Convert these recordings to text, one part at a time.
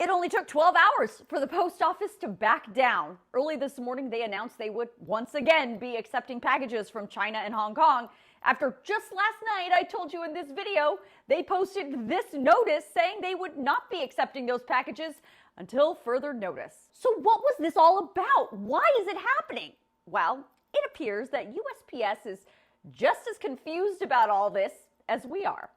It only took 12 hours for the post office to back down. Early this morning, they announced they would once again be accepting packages from China and Hong Kong. After just last night, I told you in this video, they posted this notice saying they would not be accepting those packages until further notice. So what was this all about? Why is it happening? Well, it appears that USPS is just as confused about all this as we are.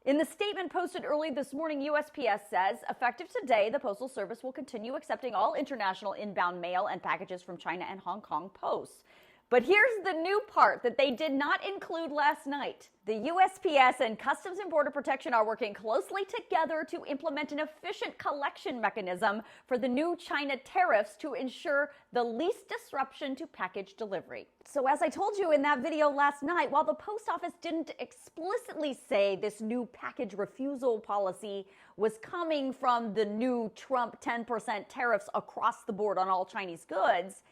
In the statement posted early this morning, USPS says, effective today, the Postal Service will continue accepting all international inbound mail and packages from China and Hong Kong posts. But here's the new part that they did not include last night. The USPS and Customs and Border Protection are working closely together to implement an efficient collection mechanism for the new China tariffs to ensure the least disruption to package delivery. So as I told you in that video last night, while the post office didn't explicitly say this new package refusal policy was coming from the new Trump 10% tariffs across the board on all Chinese goods,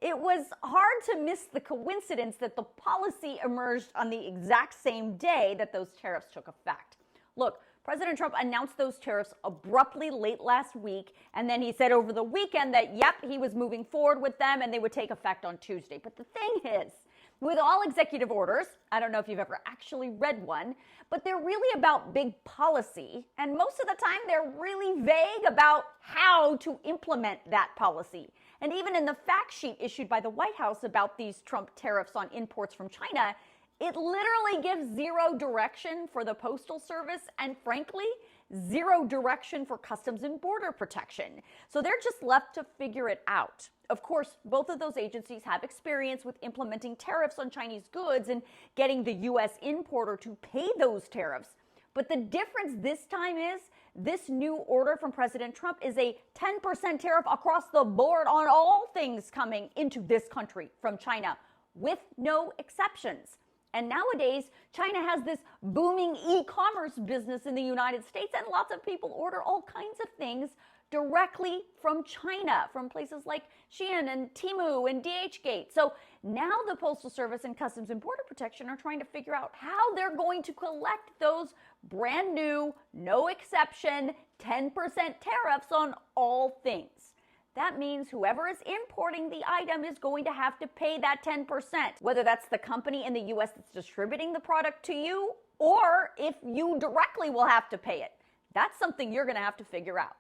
it was hard to miss the coincidence that the policy emerged on the exact same day that those tariffs took effect. Look, President Trump announced those tariffs abruptly late last week, and then he said over the weekend that, yep, he was moving forward with them and they would take effect on Tuesday. But the thing is, with all executive orders, I don't know if you've ever actually read one, but they're really about big policy, and most of the time they're really vague about how to implement that policy. And even in the fact sheet issued by the White House about these Trump tariffs on imports from China, it literally gives zero direction for the Postal Service and, frankly, zero direction for Customs and Border Protection. So they're just left to figure it out. Of course, both of those agencies have experience with implementing tariffs on Chinese goods and getting the U.S. importer to pay those tariffs. But the difference this time is this new order from President Trump is a 10% tariff across the board on all things coming into this country from China, with no exceptions. And nowadays, China has this booming e-commerce business in the United States, and lots of people order all kinds of things directly from China, from places like Shein and Temu and DHgate. So now the Postal Service and Customs and Border Protection are trying to figure out how they're going to collect those brand new, no exception, 10% tariffs on all things. That means whoever is importing the item is going to have to pay that 10%, whether that's the company in the U.S. that's distributing the product to you, or if you directly will have to pay it. That's something you're going to have to figure out.